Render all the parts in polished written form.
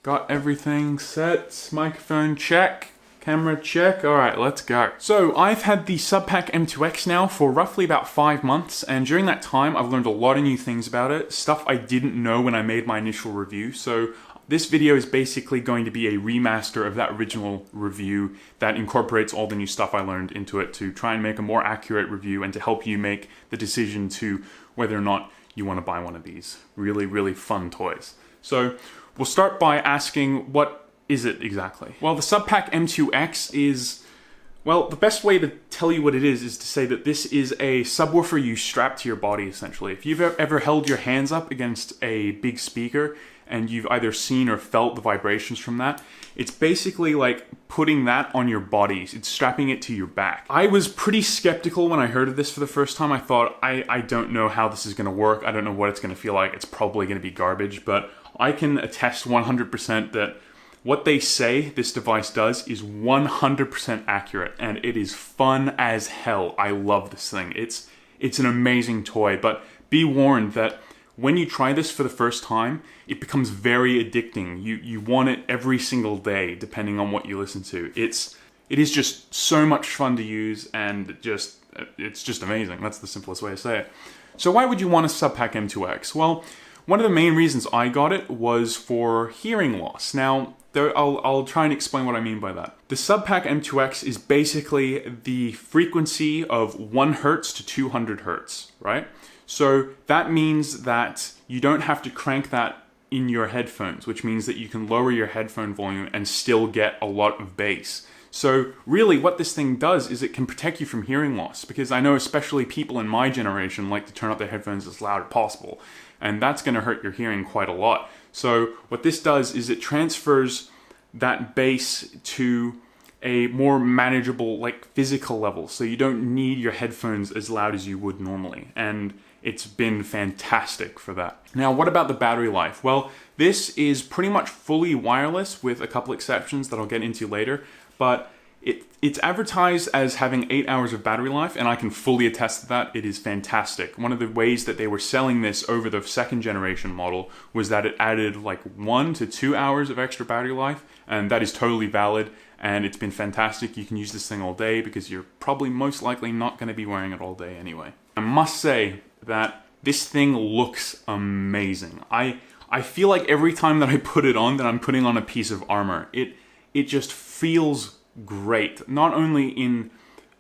Got everything set. Microphone check. Camera check. Alright, let's go. So I've had the SubPac M2X now for roughly about 5 months, and during that time I've learned a lot of new things about it, stuff I didn't know when I made my initial review. So this video is basically going to be a remaster of that original review that incorporates all the new stuff I learned into it to try and make a more accurate review and to help you make the decision to whether or not you want to buy one of these really, really fun toys. So we'll start by asking, what is it exactly? Well, the SubPac M2X is, well, the best way to tell you what it is to say that this is a subwoofer you strap to your body, essentially. If you've ever held your hands up against a big speaker and you've either seen or felt the vibrations from that, it's basically like putting that on your body. It's strapping it to your back. I was pretty skeptical when I heard of this for the first time. I thought, I don't know how this is going to work. I don't know what it's going to feel like. It's probably going to be garbage, but I can attest 100% that what they say this device does is 100% accurate, and it is fun as hell. I love this thing. It's an amazing toy, but be warned that when you try this for the first time, it becomes very addicting. You want it every single day, depending on what you listen to. It is just so much fun to use, and it's just amazing. That's the simplest way to say it. So why would you want a SubPac M2X? Well, one of the main reasons I got it was for hearing loss. Now, I'll try and explain what I mean by that. The SubPac M2X is basically the frequency of 1 Hz to 200 Hz, right? So that means that you don't have to crank that in your headphones, which means that you can lower your headphone volume and still get a lot of bass. So really what this thing does is it can protect you from hearing loss, because I know especially people in my generation like to turn up their headphones as loud as possible, and that's going to hurt your hearing quite a lot. So what this does is it transfers that bass to a more manageable, like, physical level, so you don't need your headphones as loud as you would normally, and it's been fantastic for that. Now, what about the battery life? Well, this is pretty much fully wireless with a couple exceptions that I'll get into later, but it's advertised as having 8 hours of battery life, and I can fully attest to that. It is fantastic. One of the ways that they were selling this over the 2nd generation model was that it added like 1 to 2 hours of extra battery life, and that is totally valid, and it's been fantastic. You can use this thing all day because you're probably most likely not going to be wearing it all day anyway. I must say that this thing looks amazing. I feel like every time that I put it on that I'm putting on a piece of armor. It just feels great, not only in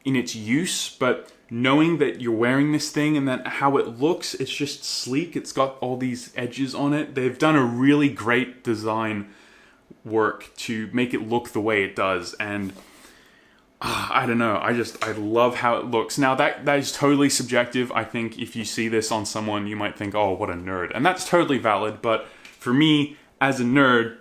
its use, but knowing that you're wearing this thing and that how it looks, it's just sleek. It's got all these edges on it. They've done a really great design work to make it look the way it does, and I don't know, I love how it looks. Now that is totally subjective. I think if you see this on someone, you might think, oh, what a nerd, and that's totally valid, but for me, as a nerd,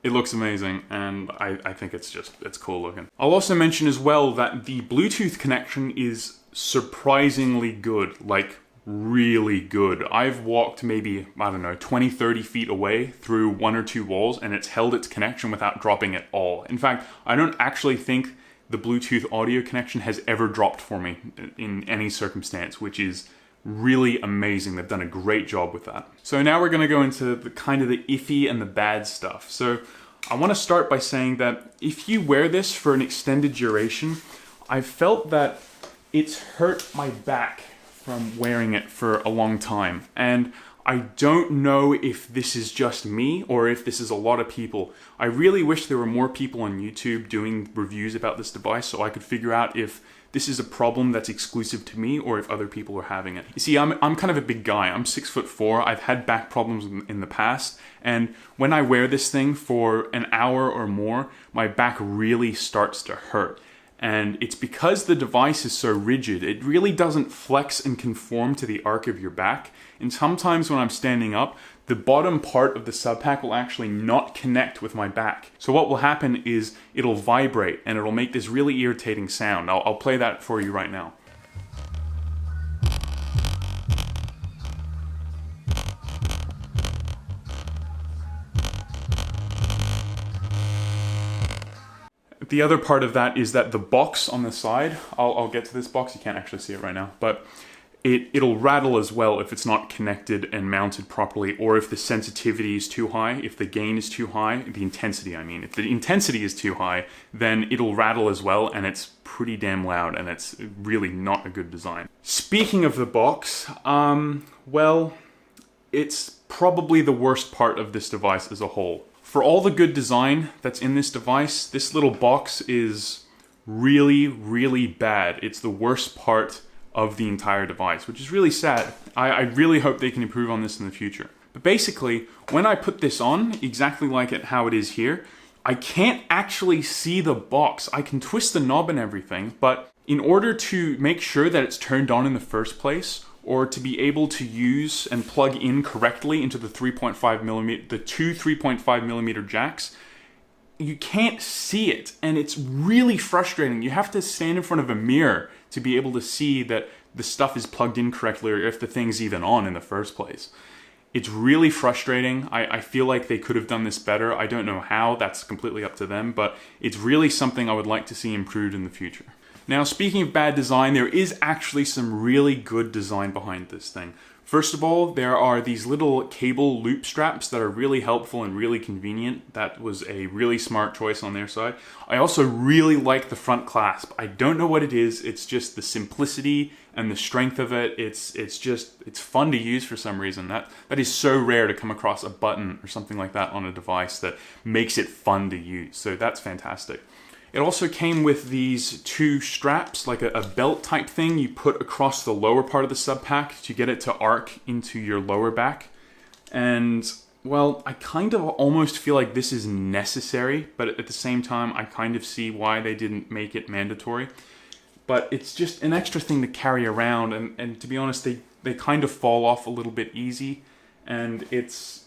it looks amazing, and I think it's cool looking. I'll also mention as well that the Bluetooth connection is surprisingly good, like really good. I've walked maybe, I don't know, 20, 30 feet away through 1 or 2 walls, and it's held its connection without dropping at all. In fact, I don't actually think the Bluetooth audio connection has ever dropped for me in any circumstance, which is really amazing. They've done a great job with that. So now we're going to go into the kind of the iffy and the bad stuff. So I want to start by saying that if you wear this for an extended duration, I've felt that it's hurt my back from wearing it for a long time. And I don't know if this is just me or if this is a lot of people. I really wish there were more people on YouTube doing reviews about this device so I could figure out if this is a problem that's exclusive to me or if other people are having it. You see, I'm kind of a big guy. I'm 6'4". I've had back problems in the past, and when I wear this thing for an hour or more, my back really starts to hurt. And it's because the device is so rigid. It really doesn't flex and conform to the arc of your back. And sometimes when I'm standing up, the bottom part of the SubPac will actually not connect with my back. So what will happen is it'll vibrate and it'll make this really irritating sound. I'll play that for you right now. The other part of that is that the box on the side, I'll get to this box, you can't actually see it right now, but it'll rattle as well if it's not connected and mounted properly, or if the sensitivity is too high, if the gain is too high, the intensity I mean. If the intensity is too high, then it'll rattle as well, and it's pretty damn loud, and it's really not a good design. Speaking of the box, well, it's probably the worst part of this device as a whole. For all the good design that's in this device, this little box is really, really bad. It's the worst part of the entire device, which is really sad. I really hope they can improve on this in the future. But basically, when I put this on, exactly like it how it is here, I can't actually see the box. I can twist the knob and everything, but in order to make sure that it's turned on in the first place, or to be able to use and plug in correctly into the 3.5mm, the two 3.5mm jacks, you can't see it, and it's really frustrating. You have to stand in front of a mirror to be able to see that the stuff is plugged in correctly, or if the thing's even on in the first place. It's really frustrating. I feel like they could have done this better. I don't know how, that's completely up to them, but it's really something I would like to see improved in the future. Now, speaking of bad design, there is actually some really good design behind this thing. First of all, there are these little cable loop straps that are really helpful and really convenient. That was a really smart choice on their side. I also really like the front clasp. I don't know what it is. It's just the simplicity and the strength of it. It's fun to use for some reason. That is so rare to come across a button or something like that on a device that makes it fun to use. So that's fantastic. It also came with these two straps, like a belt type thing you put across the lower part of the SubPac to get it to arc into your lower back. And, well, I kind of almost feel like this is necessary, but at the same time, I kind of see why they didn't make it mandatory. But it's just an extra thing to carry around, and to be honest, they kind of fall off a little bit easy, and it's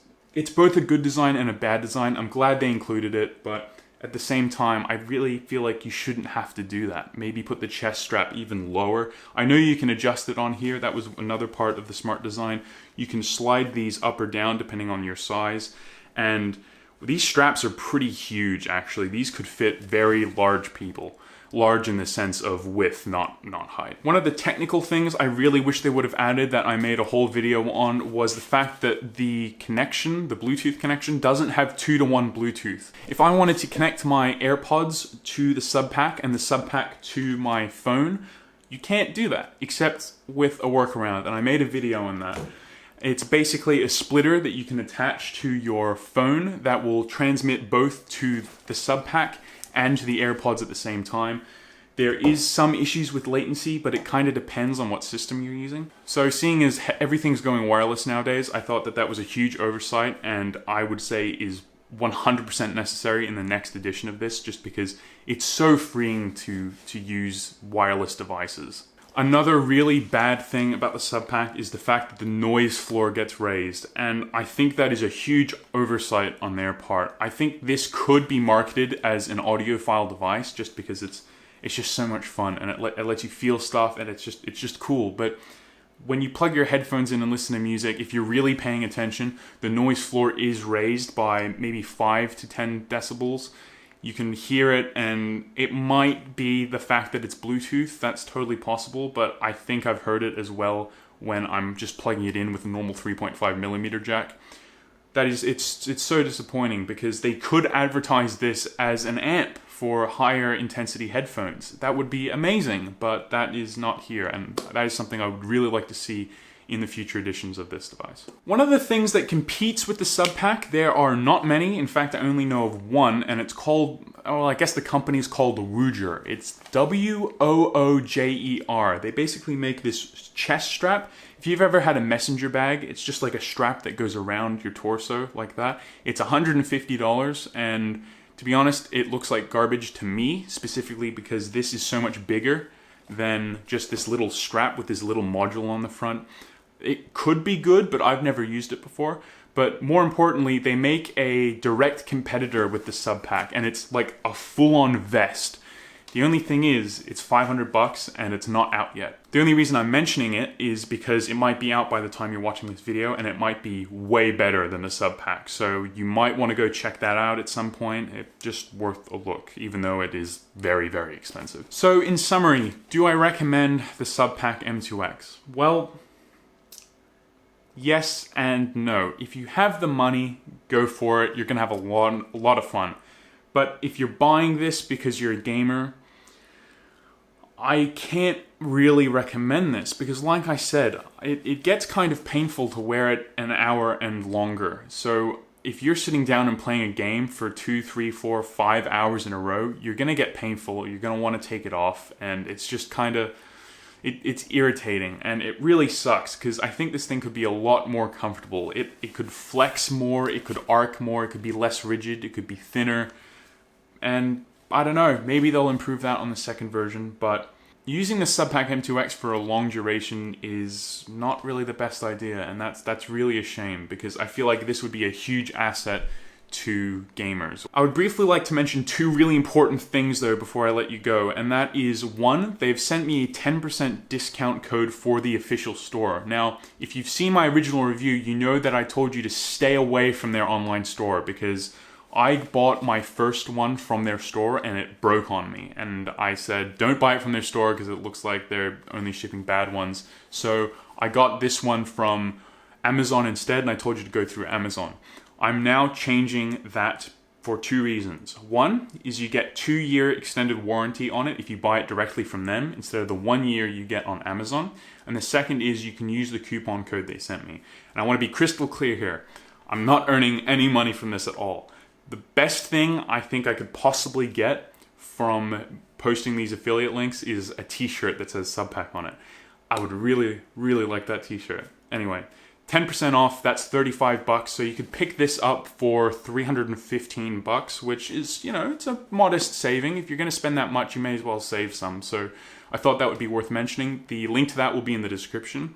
both a good design and a bad design. I'm glad they included it, but at the same time, I really feel like you shouldn't have to do that. Maybe put the chest strap even lower. I know you can adjust it on here. That was another part of the smart design. You can slide these up or down depending on your size. And these straps are pretty huge, actually. These could fit very large people. Large in the sense of width, not height. One of the technical things I really wish they would have added that I made a whole video on was the fact that the connection, the Bluetooth connection, doesn't have 2-to-1 Bluetooth. If I wanted to connect my AirPods to the SubPac and the SubPac to my phone, you can't do that, except with a workaround, and I made a video on that. It's basically a splitter that you can attach to your phone that will transmit both to the SubPac and to the AirPods at the same time. There is some issues with latency, but it kind of depends on what system you're using. So seeing as everything's going wireless nowadays, I thought that that was a huge oversight, and I would say is 100% necessary in the next edition of this, just because it's so freeing to use wireless devices. Another really bad thing about the SubPac is the fact that the noise floor gets raised, and I think that is a huge oversight on their part. I think this could be marketed as an audiophile device just because it's just so much fun, and it lets you feel stuff, and it's just cool. But when you plug your headphones in and listen to music, if you're really paying attention, the noise floor is raised by maybe 5 to 10 decibels. You can hear it, and it might be the fact that it's Bluetooth. That's totally possible, but I think I've heard it as well when I'm just plugging it in with a normal 3.5mm jack. It's so disappointing because they could advertise this as an amp for higher intensity headphones. That would be amazing, but that is not here, and that is something I would really like to see in the future editions of this device. One of the things that competes with the SubPac, there are not many. In fact, I only know of one, and it's called, well, I guess the company's called Woojer. It's Woojer. They basically make this chest strap. If you've ever had a messenger bag, it's just like a strap that goes around your torso like that. It's $150, and to be honest, it looks like garbage to me, specifically because this is so much bigger than just this little strap with this little module on the front. It could be good, but I've never used it before. But more importantly, they make a direct competitor with the SubPac, and it's like a full-on vest. The only thing is, it's 500 bucks and it's not out yet. The only reason I'm mentioning it is because it might be out by the time you're watching this video, and it might be way better than the SubPac. So you might want to go check that out at some point. It's just worth a look, even though it is very, very expensive. So in summary, do I recommend the SubPac M2X? Well, yes and no. If you have the money, go for it. You're gonna have a lot of fun. But if you're buying this because you're a gamer, I can't really recommend this because, like I said, it gets kind of painful to wear it an hour and longer. So if you're sitting down and playing a game for 2, 3, 4, 5 hours in a row, you're gonna get painful. You're gonna want to take it off, and it's just kind of it's irritating, and it really sucks because I think this thing could be a lot more comfortable. It could flex more, it could arc more, it could be less rigid, it could be thinner. And I don't know, maybe they'll improve that on the second version, but using the SubPac M2X for a long duration is not really the best idea, and that's really a shame because I feel like this would be a huge asset to gamers. I would briefly like to mention 2 really important things though before I let you go, and that is, 1, they've sent me a 10% discount code for the official store. Now, if you've seen my original review, you know that I told you to stay away from their online store because I bought my first one from their store and it broke on me. And I said, don't buy it from their store because it looks like they're only shipping bad ones. So I got this one from Amazon instead, and I told you to go through Amazon. I'm now changing that for 2 reasons. 1 is you get 2-year extended warranty on it if you buy it directly from them instead of the 1 year you get on Amazon. And the second is you can use the coupon code they sent me. And I want to be crystal clear here. I'm not earning any money from this at all. The best thing I think I could possibly get from posting these affiliate links is a t-shirt that says SubPac on it. I would really, really like that t-shirt. Anyway, 10% off, that's 35 bucks. So you could pick this up for 315 bucks, which is, you know, it's a modest saving. If you're going to spend that much, you may as well save some. So I thought that would be worth mentioning. The link to that will be in the description.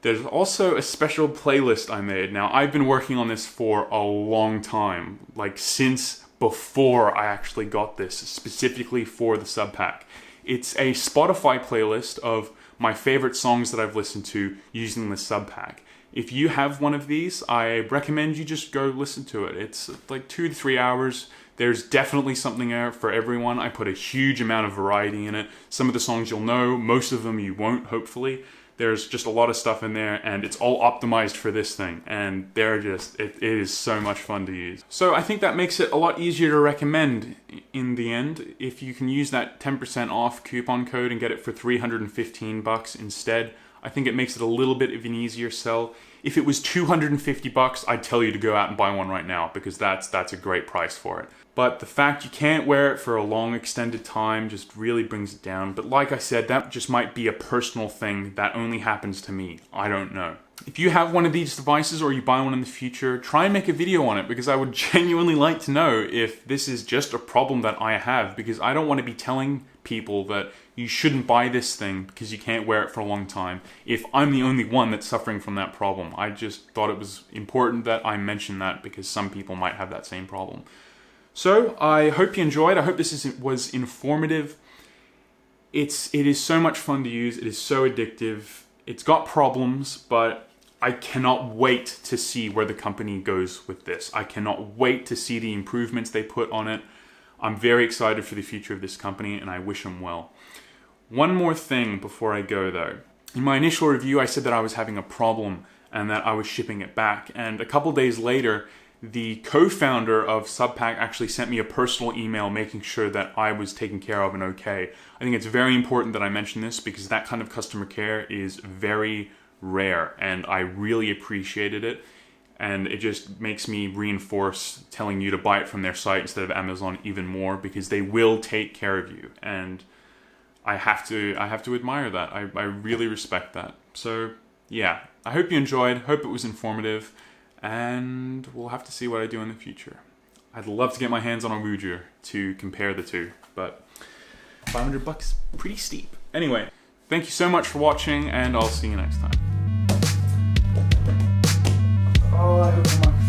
There's also a special playlist I made. Now, I've been working on this for a long time, like since before I actually got this, specifically for the SubPac. It's a Spotify playlist of my favorite songs that I've listened to using the SubPac. If you have one of these, I recommend you just go listen to it. It's like 2 to 3 hours. There's definitely something there for everyone. I put a huge amount of variety in it. Some of the songs you'll know, most of them you won't, hopefully. There's just a lot of stuff in there, and it's all optimized for this thing, and it is so much fun to use. So I think that makes it a lot easier to recommend in the end. If you can use that 10% off coupon code and get it for 315 bucks instead, I think it makes it a little bit of an easier sell. If it was 250 bucks, I'd tell you to go out and buy one right now because that's a great price for it. But the fact you can't wear it for a long extended time just really brings it down. But like I said, that just might be a personal thing that only happens to me. I don't know. If you have one of these devices or you buy one in the future, try and make a video on it because I would genuinely like to know if this is just a problem that I have, because I don't want to be telling people that you shouldn't buy this thing because you can't wear it for a long time if I'm the only one that's suffering from that problem. I just thought it was important that I mention that because some people might have that same problem. So I hope you enjoyed. I hope this was informative. It is so much fun to use. It is so addictive. It's got problems, but I cannot wait to see where the company goes with this. I cannot wait to see the improvements they put on it. I'm very excited for the future of this company, and I wish them well. One more thing before I go, though. In my initial review, I said that I was having a problem and that I was shipping it back. And a couple days later, the co-founder of SubPac actually sent me a personal email making sure that I was taken care of and okay. I think it's very important that I mention this because that kind of customer care is very rare, and I really appreciated it. And it just makes me reinforce telling you to buy it from their site instead of Amazon even more, because they will take care of you. And I have to admire that. I really respect that. So yeah, I hope you enjoyed. Hope it was informative. And we'll have to see what I do in the future. I'd love to get my hands on a Woojer to compare the two, but 500 bucks, pretty steep. Anyway, thank you so much for watching, and I'll see you next time. Oh, I hope